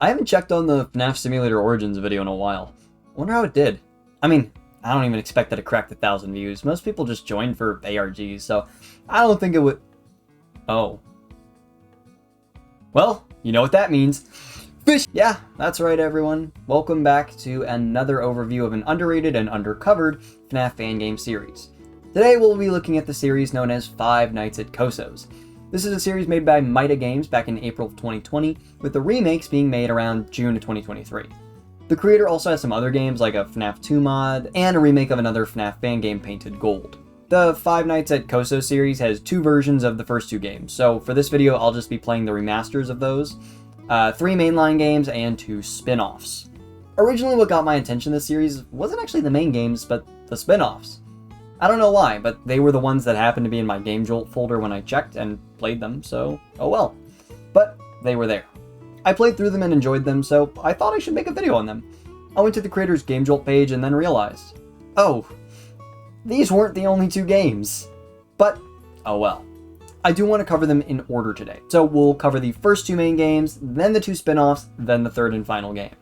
I haven't checked on the FNAF Simulator Origins video in a while. Wonder how it did. I mean, I don't even expect that it cracked 1,000 views. Most people just join for ARGs, so I don't think it would... Oh. Well, you know what that means. Fish! Yeah, that's right everyone. Welcome back to another overview of an underrated and undercovered FNAF fan game series. Today we'll be looking at the series known as Five Nights at Coso's. This is a series made by Mida Games back in April of 2020, with the remakes being made around June of 2023. The creator also has some other games like a FNAF 2 mod, and a remake of another FNAF fan game painted gold. The Five Nights at Coso series has two versions of the first two games, so for this video I'll just be playing the remasters of those, 3 mainline games, and 2 spin-offs. Originally what got my attention in this series wasn't actually the main games, but the spin-offs. I don't know why, but they were the ones that happened to be in my Game Jolt folder when I checked and played them, so oh well. But they were there. I played through them and enjoyed them, so I thought I should make a video on them. I went to the creator's Game Jolt page and then realized, oh, these weren't the only 2 games. But, oh well. I do want to cover them in order today. So we'll cover the first 2 main games, then the 2 spin-offs, then the third and final game.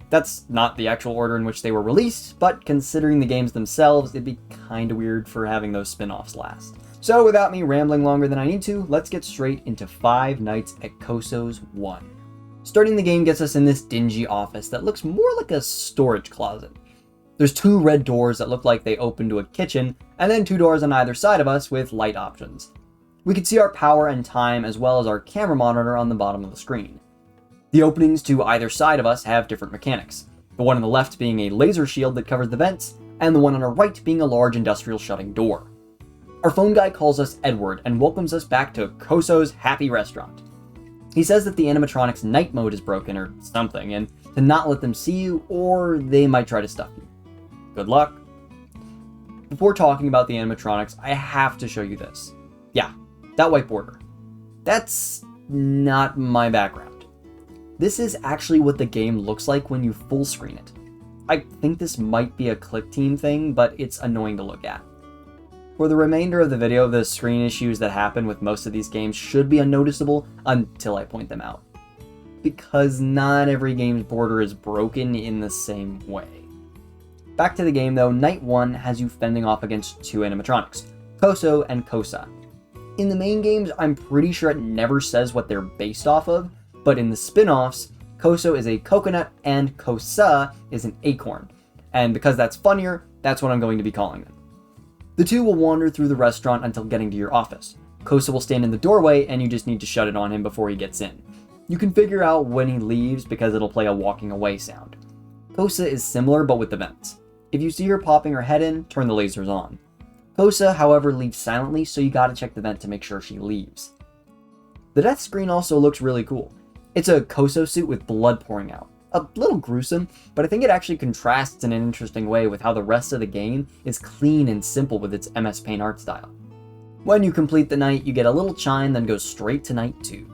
That's not the actual order in which they were released, but considering the games themselves, it'd be kinda weird for having those spin-offs last. So without me rambling longer than I need to, let's get straight into Five Nights at Coso's 1. Starting the game gets us in this dingy office that looks more like a storage closet. There's 2 red doors that look like they open to a kitchen, and then 2 doors on either side of us with light options. We can see our power and time as well as our camera monitor on the bottom of the screen. The openings to either side of us have different mechanics, the one on the left being a laser shield that covers the vents, and the one on our right being a large industrial shutting door. Our phone guy calls us Edward and welcomes us back to Coso's Happy Restaurant. He says that the animatronics night mode is broken or something, and to not let them see you or they might try to stuff you. Good luck. Before talking about the animatronics, I have to show you this. Yeah, that white border. That's not my background. This is actually what the game looks like when you full screen it. I think this might be a click team thing, but it's annoying to look at. For the remainder of the video, the screen issues that happen with most of these games should be unnoticeable until I point them out. Because not every game's border is broken in the same way. Back to the game though, Night 1 has you fending off against 2 animatronics, Coso and Cosa. In the main games, I'm pretty sure it never says what they're based off of, but in the spin-offs, Coso is a coconut and Cosa is an acorn. And because that's funnier, that's what I'm going to be calling them. The 2 will wander through the restaurant until getting to your office. Cosa will stand in the doorway and you just need to shut it on him before he gets in. You can figure out when he leaves because it'll play a walking away sound. Cosa is similar but with the vents. If you see her popping her head in, turn the lasers on. Cosa, however, leaves silently, so you gotta check the vent to make sure she leaves. The death screen also looks really cool. It's a Coso suit with blood pouring out. A little gruesome, but I think it actually contrasts in an interesting way with how the rest of the game is clean and simple with its MS Paint art style. When you complete the night, you get a little chime, then goes straight to night 2.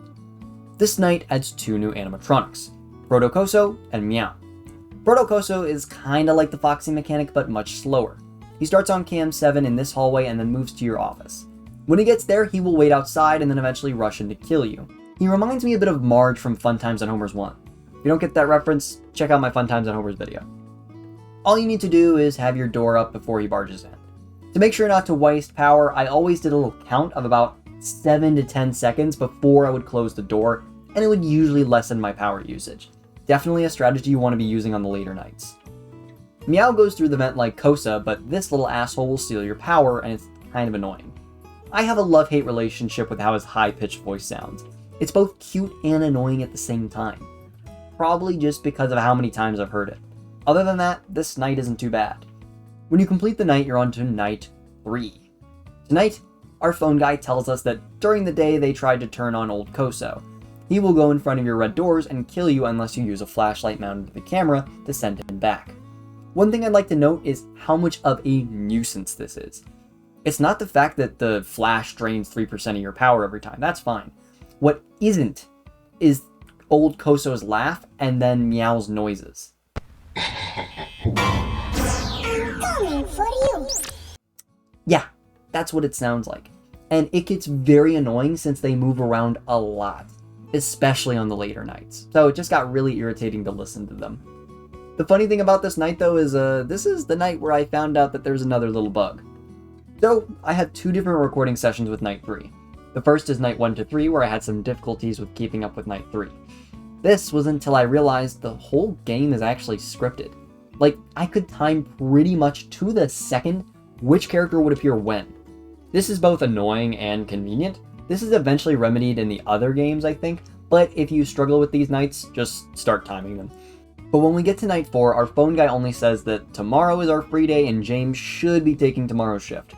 This night adds 2 new animatronics, Proto Coso and Meow. Proto Coso is kinda like the Foxy mechanic, but much slower. He starts on cam 7 in this hallway and then moves to your office. When he gets there, he will wait outside and then eventually rush in to kill you. He reminds me a bit of Marge from Fun Times on Homer's 1. If you don't get that reference, check out my Fun Times on Homer's video. All you need to do is have your door up before he barges in. To make sure not to waste power, I always did a little count of about 7 to 10 seconds before I would close the door, and it would usually lessen my power usage. Definitely a strategy you want to be using on the later nights. Meow goes through the vent like Cosa, but this little asshole will steal your power, and it's kind of annoying. I have a love-hate relationship with how his high-pitched voice sounds. It's both cute and annoying at the same time. Probably just because of how many times I've heard it. Other than that, this night isn't too bad. When you complete the night, you're on to night 3. Tonight, our phone guy tells us that during the day they tried to turn on old Coso. He will go in front of your red doors and kill you unless you use a flashlight mounted to the camera to send him back. One thing I'd like to note is how much of a nuisance this is. It's not the fact that the flash drains 3% of your power every time, that's fine. What isn't is old Coso's laugh and then Meow's noises. Coming for you. Yeah, that's what it sounds like. And it gets very annoying since they move around a lot. especially on the later nights. So it just got really irritating to listen to them. The funny thing about this night though is this is the night where I found out that there's another little bug. So I had 2 different recording sessions with night 3. The first is night 1 to 3 where I had some difficulties with keeping up with night 3. This was until I realized the whole game is actually scripted. Like, I could time pretty much to the second which character would appear when. This is both annoying and convenient. This is eventually remedied in the other games, I think, but if you struggle with these nights, just start timing them. But when we get to night 4, our phone guy only says that tomorrow is our free day and James should be taking tomorrow's shift.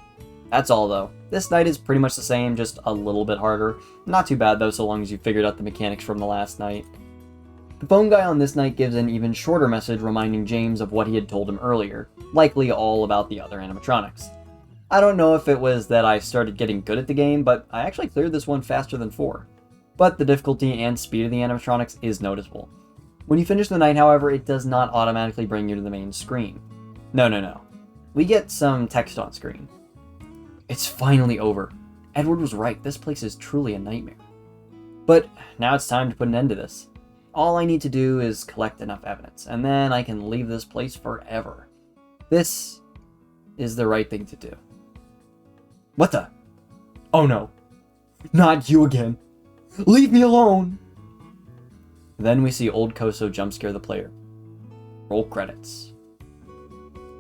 That's all though. This night is pretty much the same, just a little bit harder. Not too bad though, so long as you figured out the mechanics from the last night. The phone guy on this night gives an even shorter message reminding James of what he had told him earlier, likely all about the other animatronics. I don't know if it was that I started getting good at the game, but I actually cleared this one faster than 4. But the difficulty and speed of the animatronics is noticeable. When you finish the night, however, it does not automatically bring you to the main screen. No. We get some text on screen. It's finally over. Edward was right, this place is truly a nightmare. But now it's time to put an end to this. All I need to do is collect enough evidence, and then I can leave this place forever. This is the right thing to do. What the? Oh no. Not you again. Leave me alone! Then we see old Coso jump scare the player. Roll credits.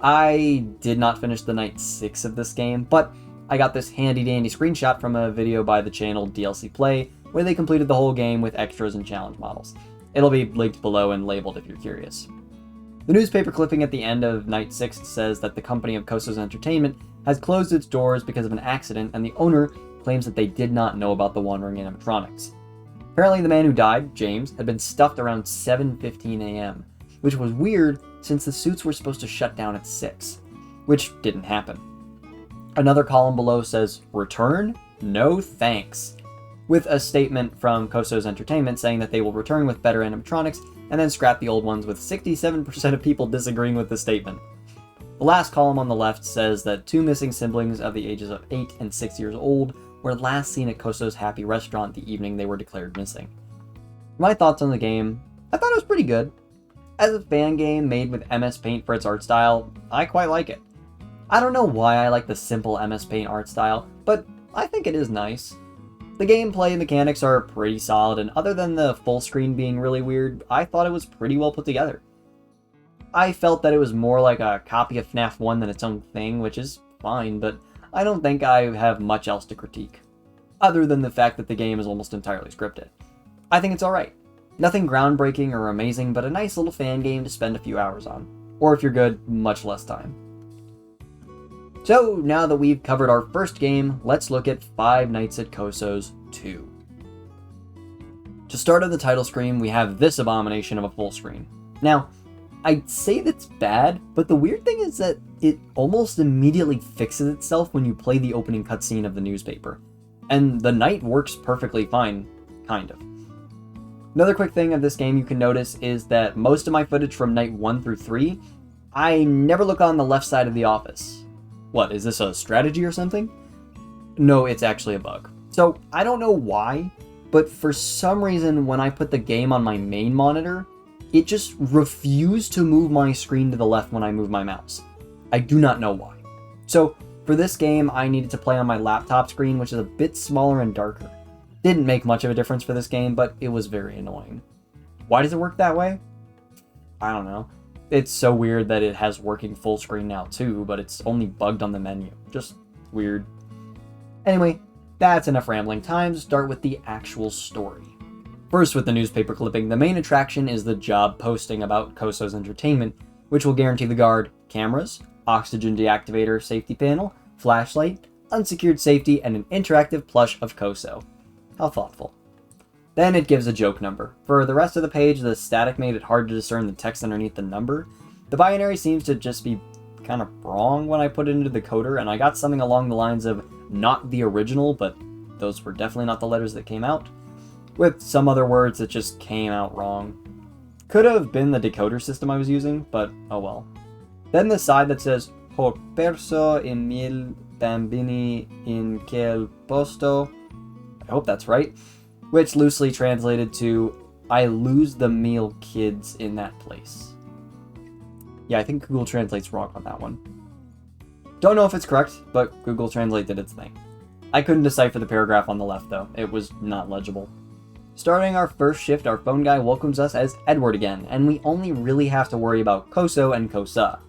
I did not finish the night 6 of this game, but I got this handy dandy screenshot from a video by the channel DLC Play, where they completed the whole game with extras and challenge models. It'll be linked below and labeled if you're curious. The newspaper clipping at the end of night 6 says that the company of Coso's Entertainment has closed its doors because of an accident, and the owner claims that they did not know about the wandering animatronics. Apparently the man who died, James, had been stuffed around 7:15 a.m., which was weird since the suits were supposed to shut down at 6, which didn't happen. Another column below says, "Return? No thanks," with a statement from Coso's Entertainment saying that they will return with better animatronics and then scrap the old ones, with 67% of people disagreeing with the statement. The last column on the left says that 2 missing siblings of the ages of 8 and 6 years old were last seen at Coso's Happy Restaurant the evening they were declared missing. My thoughts on the game: I thought it was pretty good. As a fan game made with MS Paint for its art style, I quite like it. I don't know why I like the simple MS Paint art style, but I think it is nice. The gameplay mechanics are pretty solid, and other than the full screen being really weird, I thought it was pretty well put together. I felt that it was more like a copy of FNAF 1 than its own thing, which is fine, but I don't think I have much else to critique, other than the fact that the game is almost entirely scripted. I think it's alright. Nothing groundbreaking or amazing, but a nice little fan game to spend a few hours on. Or if you're good, much less time. So, now that we've covered our first game, let's look at Five Nights at Coso's 2. To start on the title screen, we have this abomination of a full screen. Now, I'd say that's bad, but the weird thing is that it almost immediately fixes itself when you play the opening cutscene of the newspaper. And the night works perfectly fine, kind of. Another quick thing of this game you can notice is that most of my footage from night 1 through 3, I never look on the left side of the office. What, is this a strategy or something? No, it's actually a bug. So, I don't know why, but for some reason when I put the game on my main monitor, it just refused to move my screen to the left when I move my mouse. I do not know why. So, for this game, I needed to play on my laptop screen, which is a bit smaller and darker. Didn't make much of a difference for this game, but it was very annoying. Why does it work that way? I don't know. It's so weird that it has working full screen now too, but it's only bugged on the menu. Just weird. Anyway, that's enough rambling. Time to start with the actual story. First, with the newspaper clipping, the main attraction is the job posting about Coso's Entertainment, which will guarantee the guard cameras, oxygen deactivator safety panel, flashlight, unsecured safety, and an interactive plush of Coso. How thoughtful. Then it gives a joke number. For the rest of the page, the static made it hard to discern the text underneath the number. The binary seems to just be kind of wrong when I put it into the coder, and I got something along the lines of not the original, but those were definitely not the letters that came out, with some other words that just came out wrong. Could have been the decoder system I was using, but oh well. Then the side that says "Ho perso e mil bambini in quel posto," I hope that's right, which loosely translated to, I lose the meal kids in that place. Yeah, I think Google Translate's wrong on that one. Don't know if it's correct, but Google Translate did its thing. I couldn't decipher the paragraph on the left though, it was not legible. Starting our first shift, our phone guy welcomes us as Edward again, and we only really have to worry about Coso and Cosa.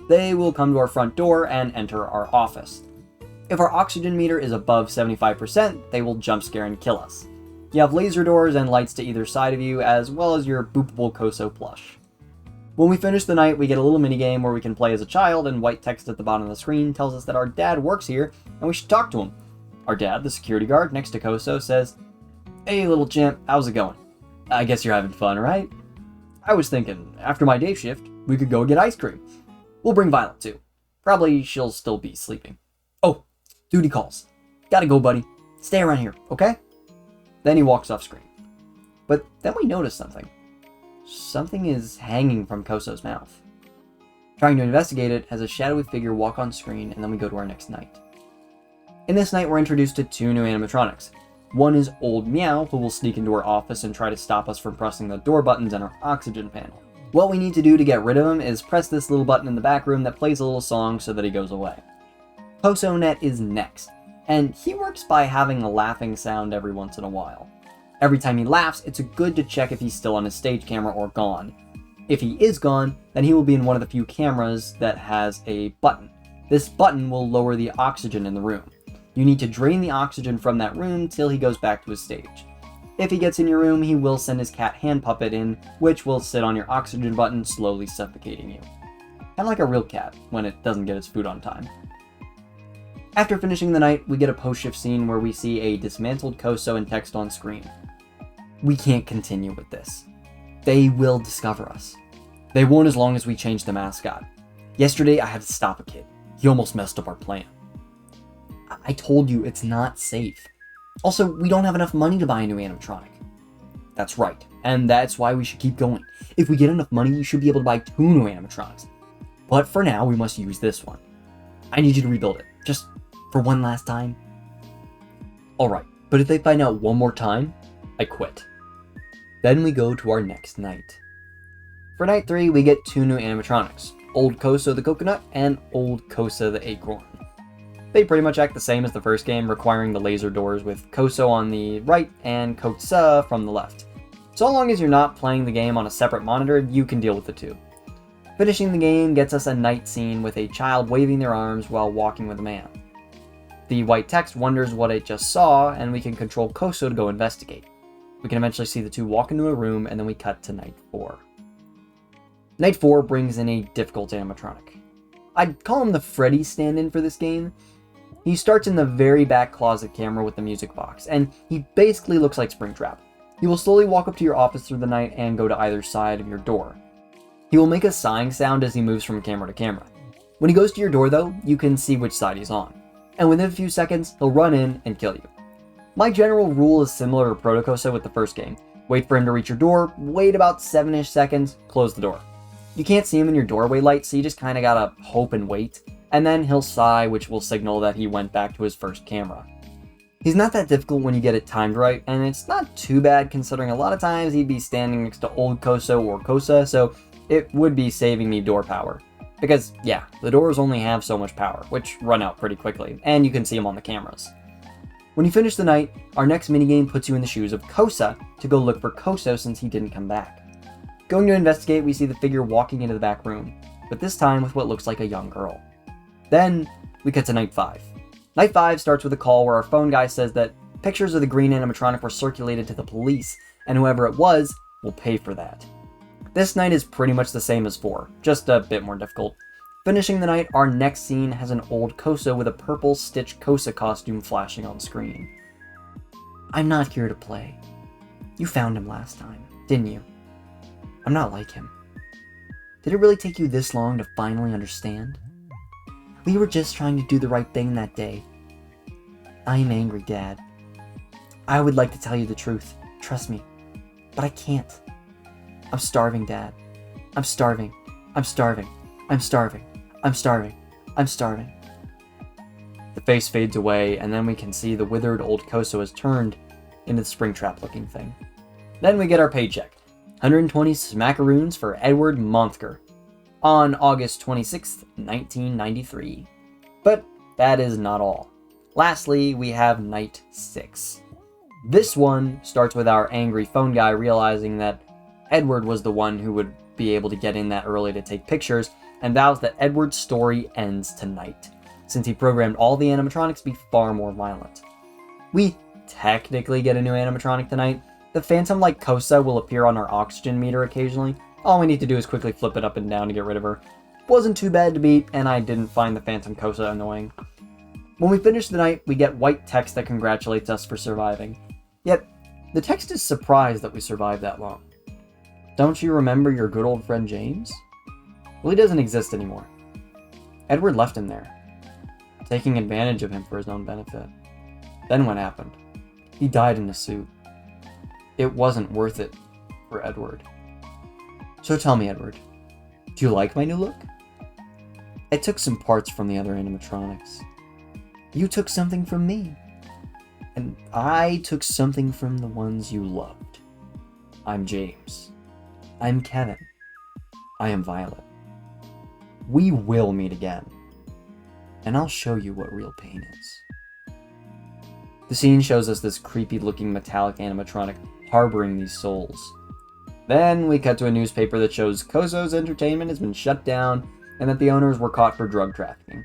They will come to our front door and enter our office. If our oxygen meter is above 75%, they will jump scare and kill us. You have laser doors and lights to either side of you, as well as your boopable Coso plush. When we finish the night, we get a little minigame where we can play as a child, and white text at the bottom of the screen tells us that our dad works here, and we should talk to him. Our dad, the security guard next to Coso, says, "Hey little chimp, how's it going? I guess you're having fun, right? I was thinking, after my day shift, we could go get ice cream. We'll bring Violet too. Probably she'll still be sleeping. Oh, duty calls. Gotta go, buddy. Stay around here, okay?" Then he walks off screen. But then we notice something. Something is hanging from Coso's mouth. Trying to investigate it, has a shadowy figure walk on screen, and then we go to our next night. In this night, we're introduced to two new animatronics. One is Old Meow, who will sneak into our office and try to stop us from pressing the door buttons in our oxygen panel. What we need to do to get rid of him is press this little button in the back room that plays a little song so that he goes away. Cosonet is next, and he works by having a laughing sound every once in a while. Every time he laughs, it's good to check if he's still on his stage camera or gone. If he is gone, then he will be in one of the few cameras that has a button. This button will lower the oxygen in the room. You need to drain the oxygen from that room till he goes back to his stage. If he gets in your room, he will send his cat hand puppet in, which will sit on your oxygen button, slowly suffocating you. Kinda like a real cat, when it doesn't get its food on time. After finishing the night, we get a post-shift scene where we see a dismantled Coso and text on screen. We can't continue with this. They will discover us. They won't as long as we change the mascot. Yesterday, I had to stop a kid. He almost messed up our plan. I told you it's not safe. Also, we don't have enough money to buy a new animatronic. That's right, and that's why we should keep going. If we get enough money, we should be able to buy 2 new animatronics. But for now, we must use this one. I need you to rebuild it, just for one last time. Alright, but if they find out one more time, I quit. Then we go to our next night. For night 3, we get 2 new animatronics, Old Coso the Coconut and Old Cosa the Acorn. They pretty much act the same as the first game, requiring the laser doors with Coso on the right and Cosa from the left. So long as you're not playing the game on a separate monitor, you can deal with the two. Finishing the game gets us a night scene with a child waving their arms while walking with a man. The white text wonders what it just saw, and we can control Coso to go investigate. We can eventually see the two walk into a room, and then we cut to night 4. Night 4 brings in a difficult animatronic. I'd call him the Freddy stand-in for this game. He starts in the very back closet camera with the music box, and he basically looks like Springtrap. He will slowly walk up to your office through the night and go to either side of your door. He will make a sighing sound as he moves from camera to camera. When he goes to your door though, you can see which side he's on, and within a few seconds, he'll run in and kill you. My general rule is similar to Protocosa with the first game. Wait for him to reach your door, wait about 7-ish seconds, close the door. You can't see him in your doorway light, so you just kinda gotta hope and wait, and then he'll sigh, which will signal that he went back to his first camera. He's not that difficult when you get it timed right, and it's not too bad considering a lot of times he'd be standing next to Old Coso or Cosa, so it would be saving me door power. Because, yeah, the doors only have so much power, which run out pretty quickly, and you can see them on the cameras. When you finish the night, our next minigame puts you in the shoes of Cosa to go look for Coso since he didn't come back. Going to investigate, we see the figure walking into the back room, but this time with what looks like a young girl. Then, we cut to night 5. Night 5 starts with a call where our phone guy says that pictures of the green animatronic were circulated to the police, and whoever it was will pay for that. This night is pretty much the same as 4, just a bit more difficult. Finishing the night, our next scene has an old Coso with a purple Stitch Cosa costume flashing on screen. I'm not here to play. You found him last time, didn't you? I'm not like him. Did it really take you this long to finally understand? We were just trying to do the right thing that day. I'm angry, Dad. I would like to tell you the truth, trust me, but I can't. I'm starving, Dad. I'm starving. I'm starving. I'm starving. I'm starving. I'm starving. The face fades away, and then we can see the withered old Coso has turned, into the Springtrap looking thing. Then we get our paycheck. 120 smackaroons for Edward Monthker on August 26th, 1993. But that is not all. Lastly, we have Night 6. This one starts with our angry phone guy realizing that Edward was the one who would be able to get in that early to take pictures, and vows that Edward's story ends tonight, since he programmed all the animatronics to be far more violent. We technically get a new animatronic tonight. The phantom-like Coso will appear on our oxygen meter occasionally. All we need to do is quickly flip it up and down to get rid of her. Wasn't too bad to beat, and I didn't find the phantom Coso annoying. When we finish the night, we get white text that congratulates us for surviving. Yet, the text is surprised that we survived that long. Don't you remember your good old friend James? Well, he doesn't exist anymore. Edward left him there, taking advantage of him for his own benefit. Then what happened? He died in a suit. It wasn't worth it for Edward. So tell me, Edward, do you like my new look? I took some parts from the other animatronics. You took something from me. And I took something from the ones you loved. I'm James. I'm Kevin. I am Violet. We will meet again. And I'll show you what real pain is. The scene shows us this creepy looking metallic animatronic harboring these souls. Then we cut to a newspaper that shows Coso's Entertainment has been shut down and that the owners were caught for drug trafficking.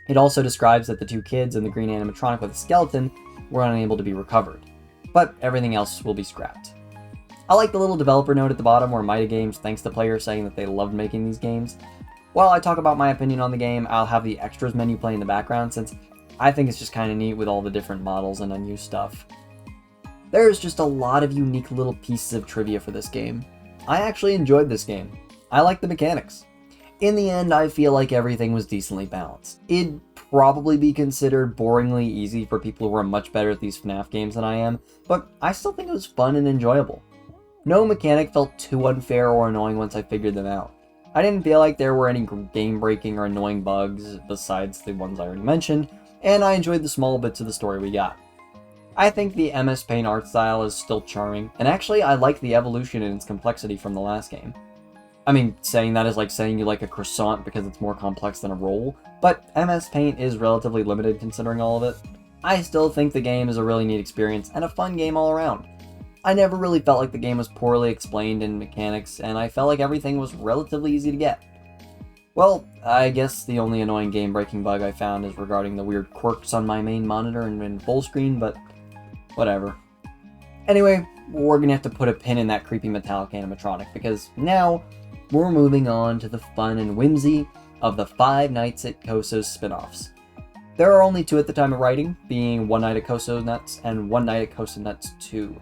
It also describes that the two kids and the green animatronic with a skeleton were unable to be recovered, but everything else will be scrapped. I like the little developer note at the bottom where Mida Games thanks the player saying that they loved making these games. While I talk about my opinion on the game, I'll have the extras menu play in the background since I think it's just kind of neat with all the different models and unused stuff. There's just a lot of unique little pieces of trivia for this game. I actually enjoyed this game. I like the mechanics. In the end, I feel like everything was decently balanced. It'd probably be considered boringly easy for people who are much better at these FNAF games than I am, but I still think it was fun and enjoyable. No mechanic felt too unfair or annoying once I figured them out. I didn't feel like there were any game-breaking or annoying bugs besides the ones I already mentioned, and I enjoyed the small bits of the story we got. I think the MS Paint art style is still charming, and actually I like the evolution in its complexity from the last game. I mean, saying that is like saying you like a croissant because it's more complex than a roll, but MS Paint is relatively limited considering all of it. I still think the game is a really neat experience and a fun game all around. I never really felt like the game was poorly explained in mechanics, and I felt like everything was relatively easy to get. Well, I guess the only annoying game-breaking bug I found is regarding the weird quirks on my main monitor and in full screen, but whatever. Anyway, we're gonna have to put a pin in that creepy metallic animatronic, because now we're moving on to the fun and whimsy of the Five Nights at Coso's spin-offs. There are only two at the time of writing, being One Night at Coso Nuts and One Night at Coso Nuts 2.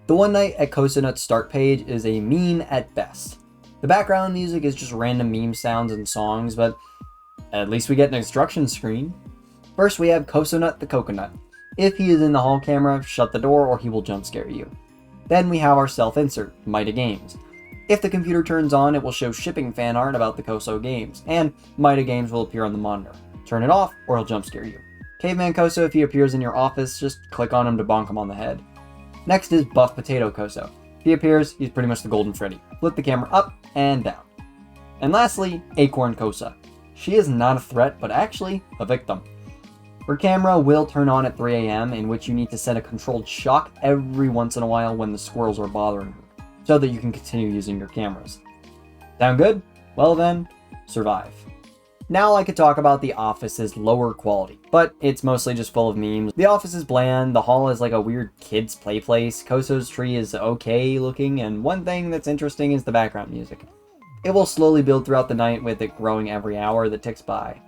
The One Night at Coso Nuts start page is a meme at best. The background music is just random meme sounds and songs, but at least we get an instruction screen. First we have Coso Nut the Coconut. If he is in the hall camera, shut the door or he will jump scare you. Then we have our self-insert, Mida Games. If the computer turns on, it will show shipping fan art about the Coso games, and Mida Games will appear on the monitor. Turn it off, or he'll jump scare you. Caveman Coso, if he appears in your office, just click on him to bonk him on the head. Next is Buff Potato Coso. If he appears, he's pretty much the Golden Freddy. Flip the camera up and down. And lastly, Acorn Cosa. She is not a threat, but actually a victim. Her camera will turn on at 3 AM, in which you need to send a controlled shock every once in a while when the squirrels are bothering her, so that you can continue using your cameras. Sound good? Well then, survive. Now I could talk about The Office's lower quality, but it's mostly just full of memes. The office is bland, the hall is like a weird kid's play place, Coso's tree is okay looking, and one thing that's interesting is the background music. It will slowly build throughout the night, with it growing every hour that ticks by.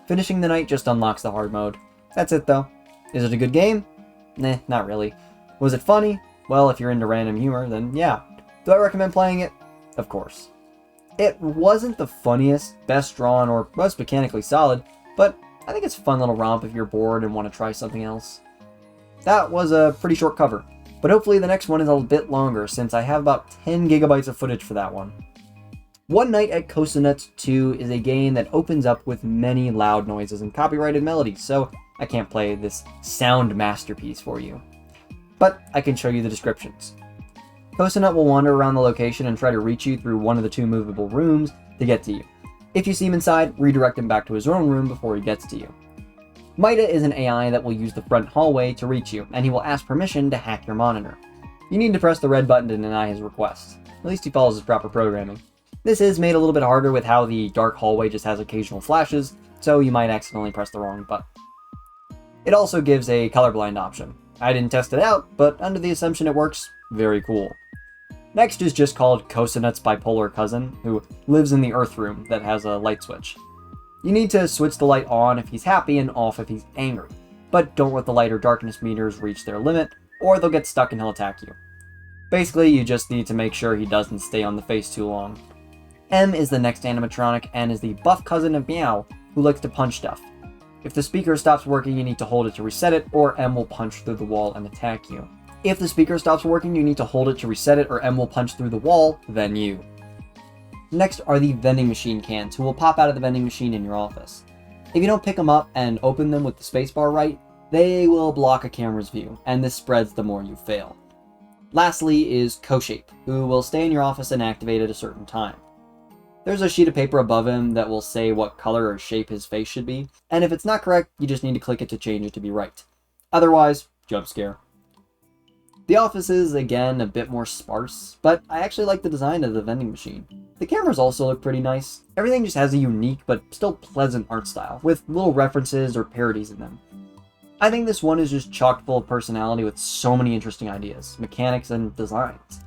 Finishing the night just unlocks the hard mode. That's it though. Is it a good game? Nah, not really. Was it funny? Well, if you're into random humor, then yeah. Do I recommend playing it? Of course. It wasn't the funniest, best drawn, or most mechanically solid, but I think it's a fun little romp if you're bored and want to try something else. That was a pretty short cover, but hopefully the next one is a bit longer since I have about 10 gigabytes of footage for that one. One Night at Coso Nuts 2 is a game that opens up with many loud noises and copyrighted melodies, so I can't play this sound masterpiece for you. but I can show you the descriptions. Coso will wander around the location and try to reach you through one of the 2 movable rooms to get to you. If you see him inside, redirect him back to his own room before he gets to you. Mida is an AI that will use the front hallway to reach you, and he will ask permission to hack your monitor. You need to press the red button to deny his request. At least he follows his proper programming. This is made a little bit harder with how the dark hallway just has occasional flashes, so you might accidentally press the wrong button. It also gives a colorblind option. I didn't test it out, but under the assumption it works, very cool. Next is just called Cosonut's bipolar cousin, who lives in the Earth room that has a light switch. You need to switch the light on if he's happy and off if he's angry, but don't let the light or darkness meters reach their limit, or they'll get stuck and he'll attack you. Basically, you just need to make sure he doesn't stay on the face too long. M is the next animatronic and is the buff cousin of Meow, who likes to punch stuff. If the speaker stops working, you need to hold it to reset it, or M will punch through the wall and attack you. If the speaker stops working, you need to hold it to reset it, or M will punch through the wall, then you. Next are the vending machine cans, who will pop out of the vending machine in your office. If you don't pick them up and open them with the spacebar right, they will block a camera's view, and this spreads the more you fail. Lastly is Co-Shape, who will stay in your office and activate at a certain time. There's a sheet of paper above him that will say what color or shape his face should be, and if it's not correct, you just need to click it to change it to be right. Otherwise, jump scare. The office is, again, a bit more sparse, but I actually like the design of the vending machine. The cameras also look pretty nice. Everything just has a unique but still pleasant art style, with little references or parodies in them. I think this one is just chock full of personality with so many interesting ideas, mechanics, and designs.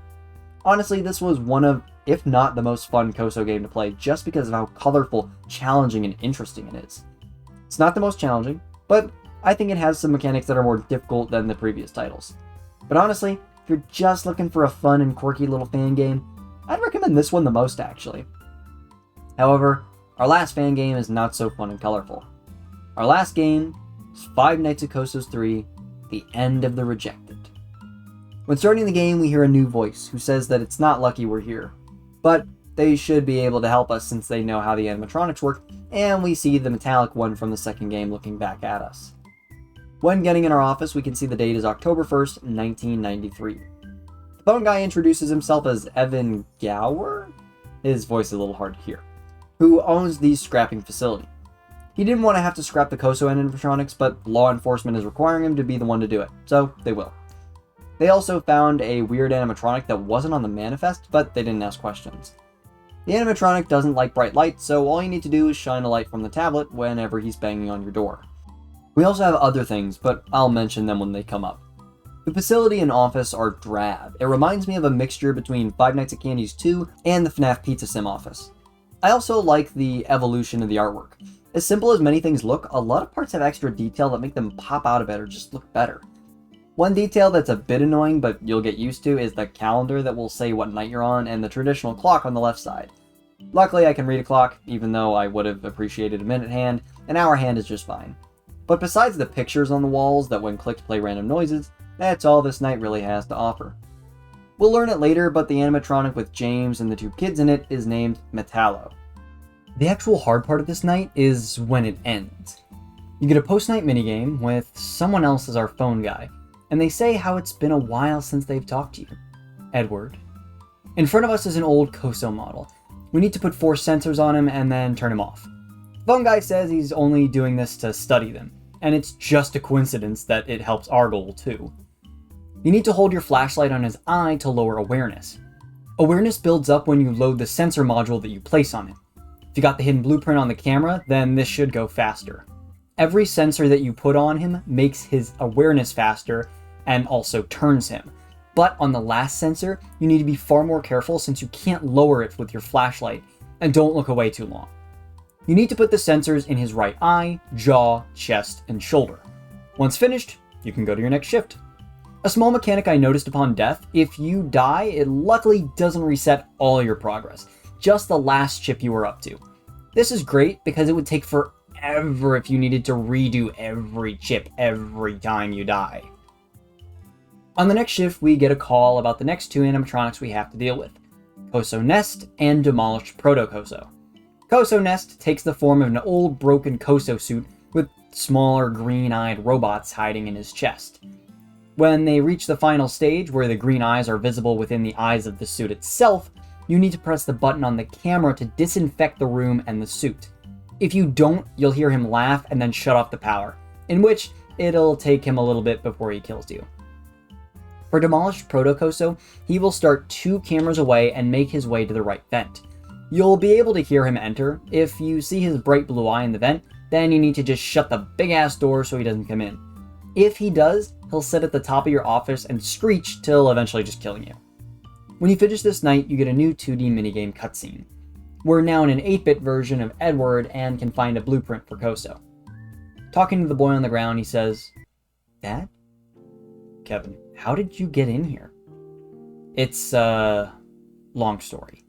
Honestly, this was one of, if not the most fun Coso game to play, just because of how colorful, challenging, and interesting it is. It's not the most challenging, but I think it has some mechanics that are more difficult than the previous titles. But honestly, if you're just looking for a fun and quirky little fan game, I'd recommend this one the most, actually. However, our last fan game is not so fun and colorful. Our last game is Five Nights at Coso's 3, The End of the Rejected. When starting the game, we hear a new voice who says that it's not lucky we're here, but they should be able to help us since they know how the animatronics work, and we see the metallic one from the second game looking back at us. When getting in our office, we can see the date is October 1st, 1993. The phone guy introduces himself as Evan Gower? His voice is a little hard to hear. Who owns the scrapping facility. He didn't want to have to scrap the Coso animatronics, but law enforcement is requiring him to be the one to do it, so they will. They also found a weird animatronic that wasn't on the manifest, but they didn't ask questions. The animatronic doesn't like bright lights, so all you need to do is shine a light from the tablet whenever he's banging on your door. We also have other things, but I'll mention them when they come up. The facility and office are drab. It reminds me of a mixture between Five Nights at Candy's 2 and the FNAF Pizza Sim office. I also like the evolution of the artwork. As simple as many things look, a lot of parts have extra detail that make them pop out a bit or just look better. One detail that's a bit annoying, but you'll get used to, is the calendar that will say what night you're on and the traditional clock on the left side. Luckily, I can read a clock, even though I would have appreciated a minute hand. An hour hand is just fine. But besides the pictures on the walls that when clicked play random noises, that's all this night really has to offer. We'll learn it later, but the animatronic with James and the 2 kids in it is named Metallo. The actual hard part of this night is when it ends. You get a post-night minigame with someone else as our phone guy, and they say how it's been a while since they've talked to you. Edward. In front of us is an old Coso model. We need to put 4 sensors on him and then turn him off. The phone guy says he's only doing this to study them, and it's just a coincidence that it helps our goal too. You need to hold your flashlight on his eye to lower awareness. Awareness builds up when you load the sensor module that you place on him. If you got the hidden blueprint on the camera, then this should go faster. Every sensor that you put on him makes his awareness faster and also turns him. But on the last sensor, you need to be far more careful since you can't lower it with your flashlight, and don't look away too long. You need to put the sensors in his right eye, jaw, chest, and shoulder. Once finished, you can go to your next shift. A small mechanic I noticed upon death: if you die, it luckily doesn't reset all your progress, just the last chip you were up to. This is great because it would take forever if you needed to redo every chip every time you die. On the next shift, we get a call about the next 2 animatronics we have to deal with: Coso Nest and Demolished Proto-Coso. Coso Nest takes the form of an old broken Coso suit with smaller green-eyed robots hiding in his chest. When they reach the final stage, where the green eyes are visible within the eyes of the suit itself, you need to press the button on the camera to disinfect the room and the suit. If you don't, you'll hear him laugh and then shut off the power, in which it'll take him a little bit before he kills you. For demolished Proto-Coso, he will start 2 cameras away and make his way to the right vent. You'll be able to hear him enter. If you see his bright blue eye in the vent, then you need to just shut the big ass door so he doesn't come in. If he does, he'll sit at the top of your office and screech till eventually just killing you. When you finish this night, you get a new 2D minigame cutscene. We're now in an 8-bit version of Edward and can find a blueprint for Coso. Talking to the boy on the ground, he says, "Dad? Kevin, how did you get in here?" It's a long story.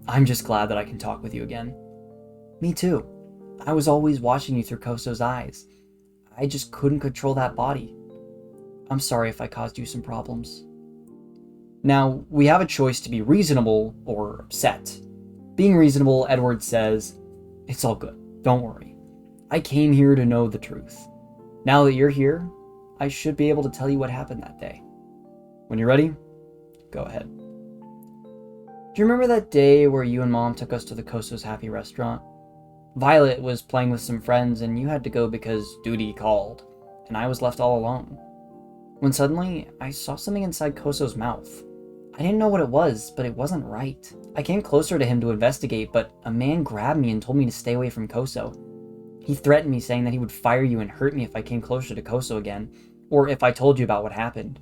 I'm just glad that I can talk with you again. Me too. I was always watching you through Coso's eyes. I just couldn't control that body. I'm sorry if I caused you some problems. Now, we have a choice to be reasonable or upset. Being reasonable, Edward says, "It's all good. Don't worry. I came here to know the truth. Now that you're here, I should be able to tell you what happened that day. When you're ready, go ahead." Do you remember that day where you and Mom took us to the Coso's Happy Restaurant? Violet was playing with some friends and you had to go because duty called, and I was left all alone. When suddenly, I saw something inside Coso's mouth. I didn't know what it was, but it wasn't right. I came closer to him to investigate, but a man grabbed me and told me to stay away from Coso. He threatened me, saying that he would fire you and hurt me if I came closer to Coso again, or if I told you about what happened.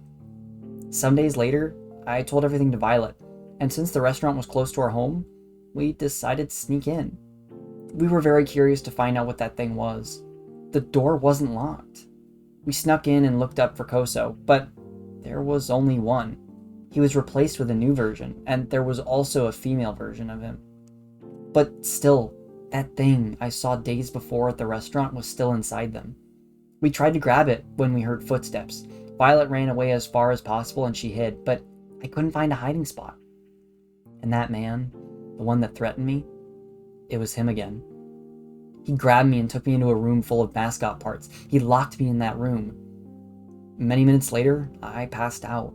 Some days later, I told everything to Violet, and since the restaurant was close to our home, we decided to sneak in. We were very curious to find out what that thing was. The door wasn't locked. We snuck in and looked up for Coso, but there was only one. He was replaced with a new version, and there was also a female version of him. But still, that thing I saw days before at the restaurant was still inside them. We tried to grab it when we heard footsteps. Violet ran away as far as possible and she hid, but I couldn't find a hiding spot. And that man, the one that threatened me, it was him again. He grabbed me and took me into a room full of mascot parts. He locked me in that room. Many minutes later, I passed out.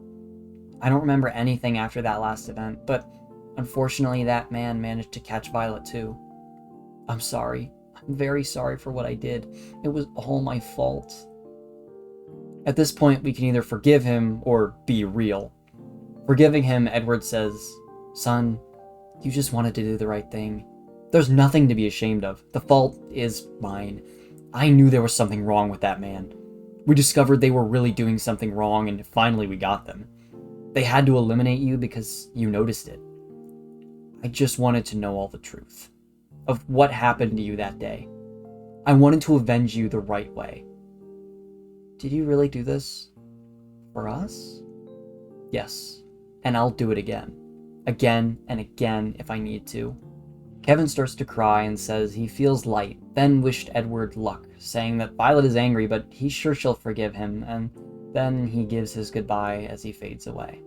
I don't remember anything after that last event, but unfortunately that man managed to catch Violet too. I'm sorry. I'm very sorry for what I did. It was all my fault. At this point, we can either forgive him or be real. Forgiving him, Edward says, "Son, you just wanted to do the right thing. There's nothing to be ashamed of. The fault is mine. I knew there was something wrong with that man. We discovered they were really doing something wrong, and finally we got them. They had to eliminate you because you noticed it. I just wanted to know all the truth of what happened to you that day. I wanted to avenge you the right way." Did you really do this for us? Yes, and I'll do it again. Again and again if I need to. Kevin starts to cry and says he feels light, then wished Edward luck, saying that Violet is angry but he's sure she'll forgive him, and then he gives his goodbye as he fades away.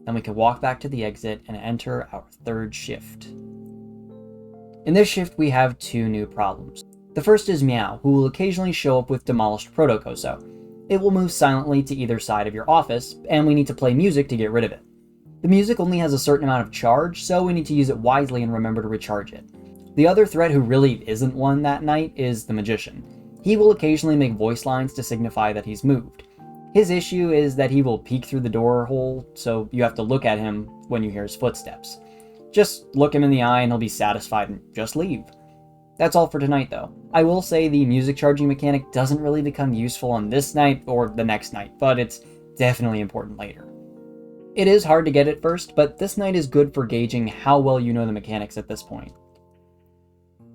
Then we can walk back to the exit and enter our third shift. In this shift we have 2 new problems. The first is Meow, who will occasionally show up with demolished Proto-Coso. It will move silently to either side of your office, and we need to play music to get rid of it. The music only has a certain amount of charge, so we need to use it wisely and remember to recharge it. The other threat who really isn't one that night is the Magician. He will occasionally make voice lines to signify that he's moved. His issue is that he will peek through the door hole, so you have to look at him when you hear his footsteps. Just look him in the eye and he'll be satisfied and just leave. That's all for tonight though. I will say the music charging mechanic doesn't really become useful on this night or the next night, but it's definitely important later. It is hard to get at first, but this night is good for gauging how well you know the mechanics at this point.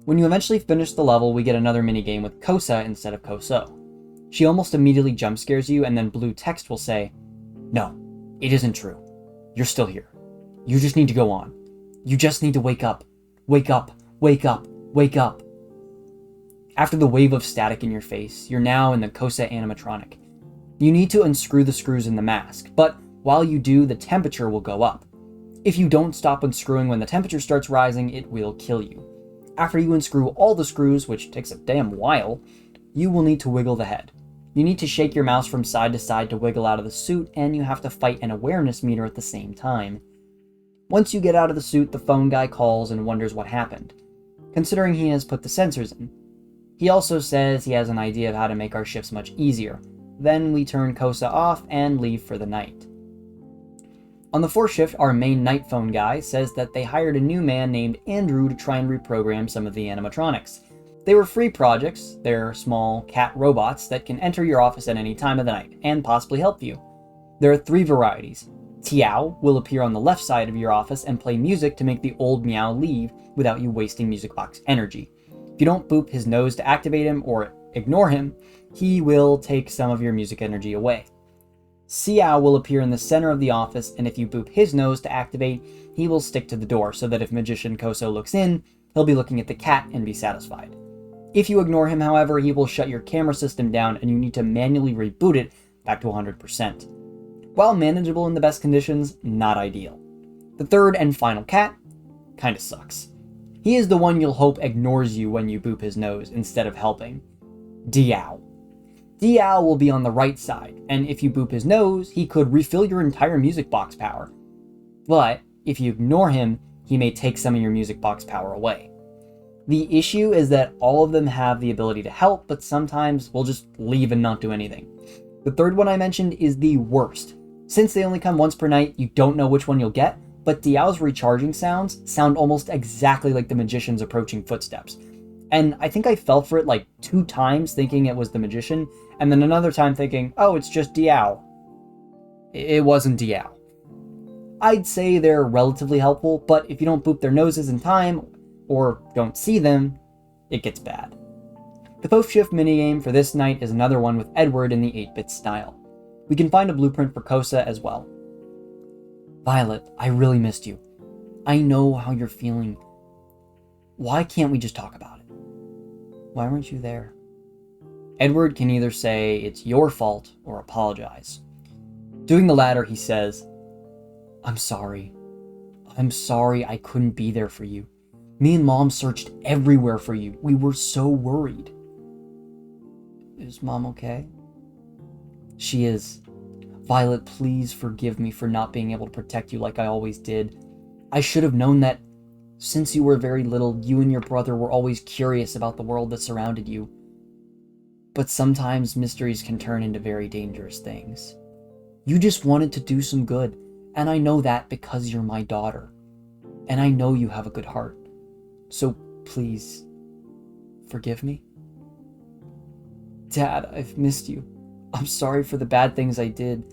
When you eventually finish the level, we get another minigame with Cosa instead of Coso. She almost immediately jump scares you, and then blue text will say, "No, it isn't true. You're still here. You just need to go on. You just need to wake up. Wake up. Wake up. Wake up." After the wave of static in your face, you're now in the Cosa animatronic. You need to unscrew the screws in the mask, but while you do, the temperature will go up. If you don't stop unscrewing when the temperature starts rising, it will kill you. After you unscrew all the screws, which takes a damn while, you will need to wiggle the head. You need to shake your mouse from side to side to wiggle out of the suit, and you have to fight an awareness meter at the same time. Once you get out of the suit, the phone guy calls and wonders what happened, considering he has put the sensors in. He also says he has an idea of how to make our shifts much easier. Then we turn Coso off and leave for the night. On the fourth shift, our main night phone guy says that they hired a new man named Andrew to try and reprogram some of the animatronics. They were free projects. They're small cat robots that can enter your office at any time of the night and possibly help you. There are 3 varieties. Tiao will appear on the left side of your office and play music to make the old meow leave without you wasting music box energy. If you don't boop his nose to activate him or ignore him, he will take some of your music energy away. Xiao will appear in the center of the office, and if you boop his nose to activate, he will stick to the door so that if Magician Coso looks in, he'll be looking at the cat and be satisfied. If you ignore him, however, he will shut your camera system down and you need to manually reboot it back to 100%. While manageable in the best conditions, not ideal. The third and final cat kinda sucks. He is the one you'll hope ignores you when you boop his nose instead of helping. Diao. Diao will be on the right side, and if you boop his nose, he could refill your entire music box power. But if you ignore him, he may take some of your music box power away. The issue is that all of them have the ability to help, but sometimes we'll just leave and not do anything. The third one I mentioned is the worst. Since they only come once per night, you don't know which one you'll get, but Diao's recharging sounds sound almost exactly like the Magician's approaching footsteps. And I think I fell for it like 2 times thinking it was the Magician, and then another time thinking, oh, it's just Diao. It wasn't Diao. I'd say they're relatively helpful, but if you don't boop their noses in time, or don't see them, it gets bad. The post-shift minigame for this night is another one with Edward in the 8-bit style. We can find a blueprint for Coso as well. Violet, I really missed you. I know how you're feeling. Why can't we just talk about it? Why weren't you there? Edward can either say it's your fault or apologize. Doing the latter, he says, I'm sorry. I'm sorry I couldn't be there for you. Me and Mom searched everywhere for you. We were so worried. Is Mom okay? She is. Violet, please forgive me for not being able to protect you like I always did. I should have known that since you were very little, you and your brother were always curious about the world that surrounded you. But sometimes mysteries can turn into very dangerous things. You just wanted to do some good, and I know that because you're my daughter. And I know you have a good heart. So please, forgive me? Dad, I've missed you. I'm sorry for the bad things I did.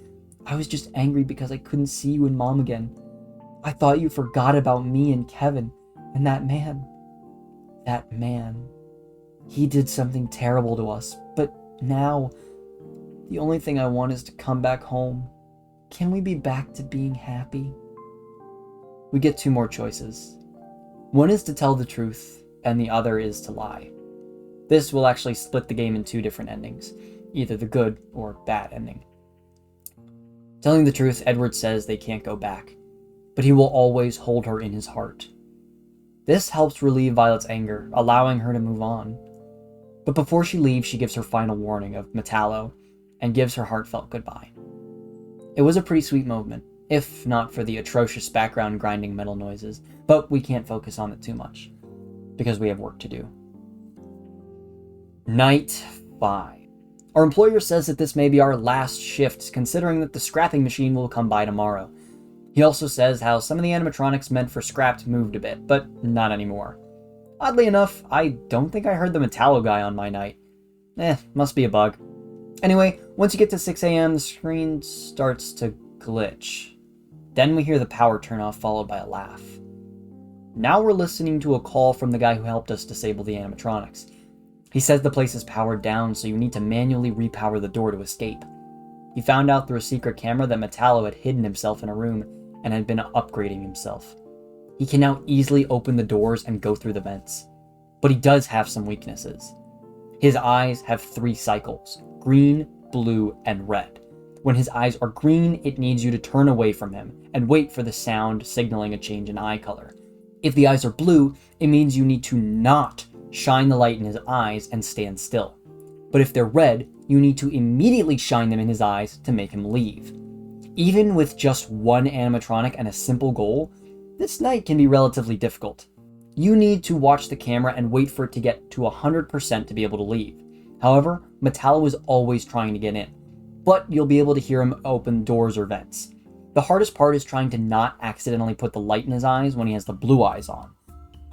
I was just angry because I couldn't see you and Mom again. I thought you forgot about me and Kevin, and that man, he did something terrible to us, but now, the only thing I want is to come back home. Can we be back to being happy? We get 2 more choices. One is to tell the truth, and the other is to lie. This will actually split the game in 2 different endings, either the good or bad ending. Telling the truth, Edward says they can't go back, but he will always hold her in his heart. This helps relieve Violet's anger, allowing her to move on. But before she leaves, she gives her final warning of Metallo, and gives her heartfelt goodbye. It was a pretty sweet moment, if not for the atrocious background grinding metal noises, but we can't focus on it too much, because we have work to do. Night 5. Our employer says that this may be our last shift, considering that the scrapping machine will come by tomorrow. He also says how some of the animatronics meant for scrapped moved a bit, but not anymore. Oddly enough, I don't think I heard the Metallo guy on my night. Must be a bug. Anyway, once you get to 6 AM, the screen starts to glitch. Then we hear the power turn off, followed by a laugh. Now we're listening to a call from the guy who helped us disable the animatronics. He says the place is powered down, so you need to manually repower the door to escape. He found out through a secret camera that Metallo had hidden himself in a room and had been upgrading himself. He can now easily open the doors and go through the vents. But he does have some weaknesses. His eyes have 3 cycles: green, blue, and red. When his eyes are green, it needs you to turn away from him and wait for the sound signaling a change in eye color. If the eyes are blue, it means you need to not shine the light in his eyes and stand still. But if they're red, you need to immediately shine them in his eyes to make him leave. Even with just one animatronic and a simple goal, this night can be relatively difficult. You need to watch the camera and wait for it to get to 100% to be able to leave. However, Metallo is always trying to get in, but you'll be able to hear him open doors or vents. The hardest part is trying to not accidentally put the light in his eyes when he has the blue eyes on.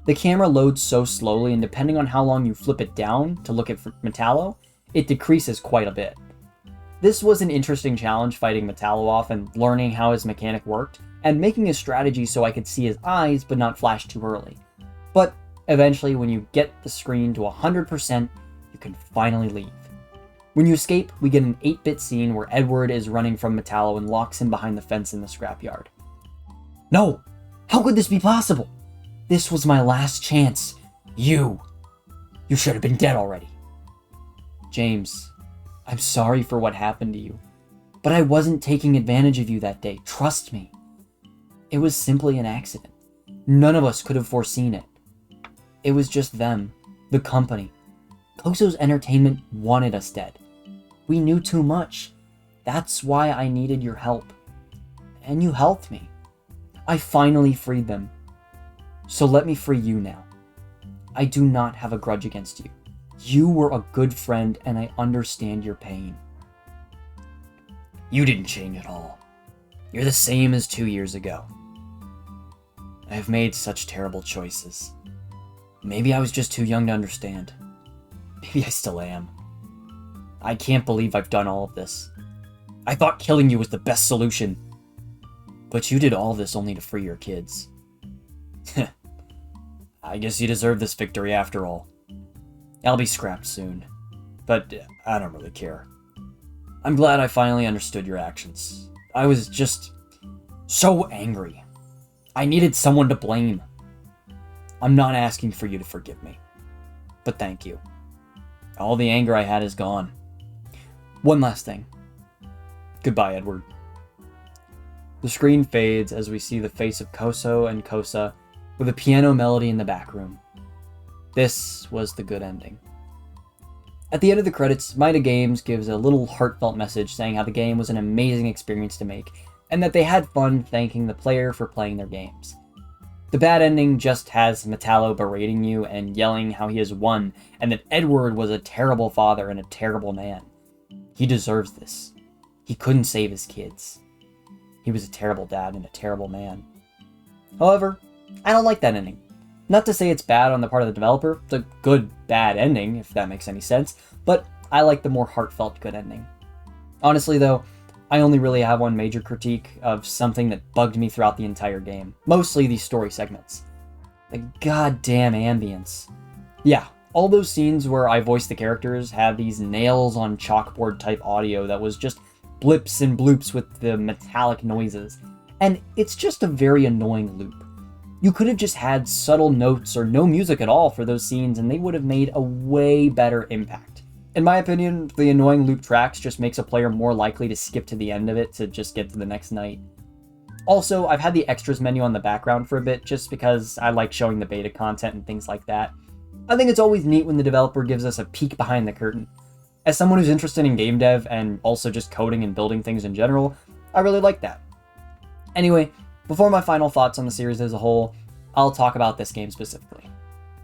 The camera loads so slowly, and depending on how long you flip it down to look at Metallo, it decreases quite a bit. This was an interesting challenge, fighting Metallo off and learning how his mechanic worked, and making a strategy so I could see his eyes but not flash too early. But eventually, when you get the screen to 100%, you can finally leave. When you escape, we get an 8-bit scene where Edward is running from Metallo and locks him behind the fence in the scrapyard. No! How could this be possible? This was my last chance. You should have been dead already. James, I'm sorry for what happened to you, but I wasn't taking advantage of you that day, trust me. It was simply an accident. None of us could have foreseen it. It was just them, the company. Coso's Entertainment wanted us dead. We knew too much. That's why I needed your help. And you helped me. I finally freed them. So let me free you now. I do not have a grudge against you. You were a good friend, and I understand your pain. You didn't change at all. You're the same as 2 years ago. I have made such terrible choices. Maybe I was just too young to understand. Maybe I still am. I can't believe I've done all of this. I thought killing you was the best solution. But you did all this only to free your kids. I guess you deserve this victory after all. I'll be scrapped soon, but I don't really care. I'm glad I finally understood your actions. I was just so angry. I needed someone to blame. I'm not asking for you to forgive me, but thank you. All the anger I had is gone. One last thing. Goodbye, Edward. The screen fades as we see the face of Coso and Cosa with a piano melody in the back room. This was the good ending. At the end of the credits, Mida Games gives a little heartfelt message saying how the game was an amazing experience to make, and that they had fun thanking the player for playing their games. The bad ending just has Metallo berating you and yelling how he has won, and that Edward was a terrible father and a terrible man. He deserves this. He couldn't save his kids. He was a terrible dad and a terrible man. However, I don't like that ending. Not to say it's bad on the part of the developer, it's a good bad ending, if that makes any sense, but I like the more heartfelt good ending. Honestly though, I only really have one major critique of something that bugged me throughout the entire game. Mostly these story segments. The goddamn ambience. Yeah, all those scenes where I voiced the characters had these nails on chalkboard type audio that was just blips and bloops with the metallic noises. And it's just a very annoying loop. You could have just had subtle notes or no music at all for those scenes and they would have made a way better impact. In my opinion, the annoying loop tracks just makes a player more likely to skip to the end of it to just get to the next night. Also, I've had the extras menu on the background for a bit just because I like showing the beta content and things like that. I think it's always neat when the developer gives us a peek behind the curtain. As someone who's interested in game dev and also just coding and building things in general, I really like that. Anyway, before my final thoughts on the series as a whole, I'll talk about this game specifically.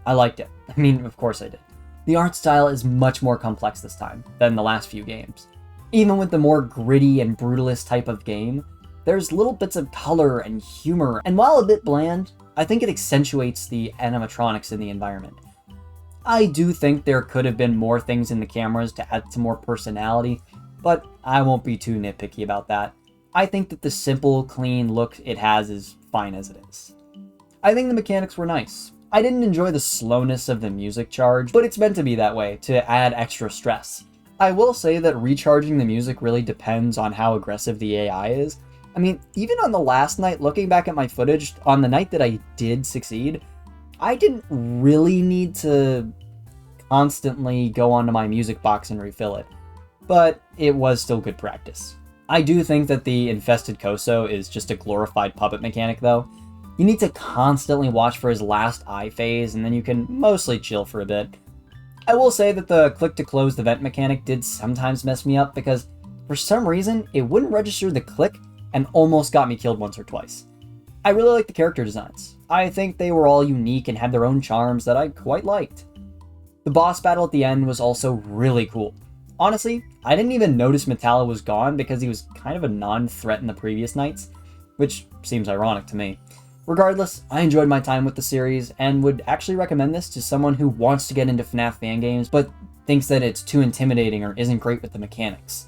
I liked it. I mean, of course I did. The art style is much more complex this time than the last few games. Even with the more gritty and brutalist type of game, there's little bits of color and humor, and while a bit bland, I think it accentuates the animatronics in the environment. I do think there could have been more things in the cameras to add some more personality, but I won't be too nitpicky about that. I think that the simple, clean look it has is fine as it is. I think the mechanics were nice. I didn't enjoy the slowness of the music charge, but it's meant to be that way, to add extra stress. I will say that recharging the music really depends on how aggressive the AI is. I mean, even on the last night, looking back at my footage, on the night that I did succeed, I didn't really need to constantly go onto my music box and refill it, but it was still good practice. I do think that the infested Coso is just a glorified puppet mechanic though. You need to constantly watch for his last eye phase and then you can mostly chill for a bit. I will say that the click to close the vent mechanic did sometimes mess me up because for some reason it wouldn't register the click and almost got me killed once or twice. I really like the character designs. I think they were all unique and had their own charms that I quite liked. The boss battle at the end was also really cool. Honestly, I didn't even notice Metallo was gone because he was kind of a non-threat in the previous nights, which seems ironic to me. Regardless, I enjoyed my time with the series and would actually recommend this to someone who wants to get into FNAF fan games but thinks that it's too intimidating or isn't great with the mechanics.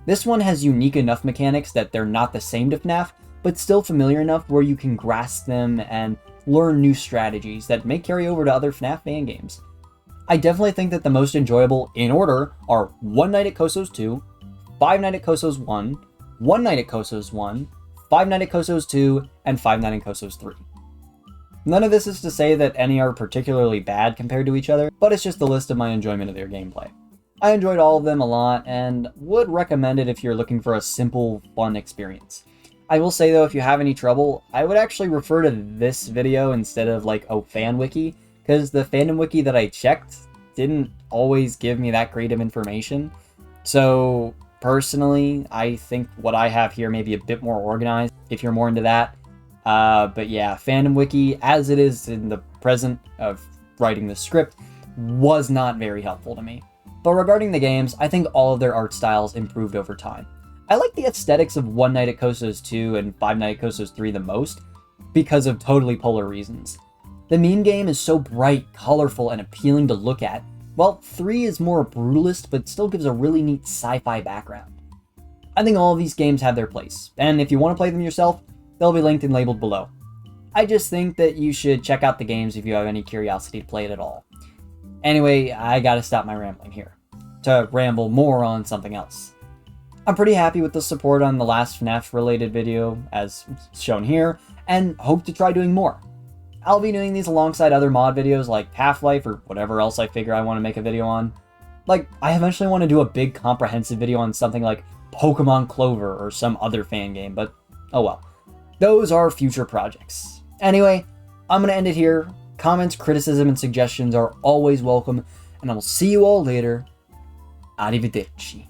This one has unique enough mechanics that they're not the same to FNAF, but still familiar enough where you can grasp them and learn new strategies that may carry over to other FNAF fan games. I definitely think that the most enjoyable, in order, are One Night at Coso's 2, Five Night at Coso's 1, One Night at Coso's 1, Five Night at Coso's 2, and Five Night at Coso's 3. None of this is to say that any are particularly bad compared to each other, but it's just the list of my enjoyment of their gameplay. I enjoyed all of them a lot and would recommend it if you're looking for a simple, fun experience. I will say though, if you have any trouble, I would actually refer to this video instead of like a fan wiki, because the fandom wiki that I checked didn't always give me that great of information. So personally, I think what I have here may be a bit more organized if you're more into that. But yeah, fandom wiki, as it is in the present of writing the script, was not very helpful to me. But regarding the games, I think all of their art styles improved over time. I like the aesthetics of One Night at Coso's 2 and Five Night at Coso's 3 the most, because of totally polar reasons. The meme game is so bright, colorful, and appealing to look at, while 3 is more brutalist but still gives a really neat sci-fi background. I think all of these games have their place, and if you want to play them yourself, they'll be linked and labeled below. I just think that you should check out the games if you have any curiosity to play it at all. Anyway, I gotta stop my rambling here, to ramble more on something else. I'm pretty happy with the support on the last FNAF related video, as shown here, and hope to try doing more. I'll be doing these alongside other mod videos like Half-Life or whatever else I figure I want to make a video on. Like, I eventually want to do a big comprehensive video on something like Pokemon Clover or some other fan game, but oh well. Those are future projects. Anyway, I'm going to end it here. Comments, criticism, and suggestions are always welcome, and I will see you all later. Arrivederci.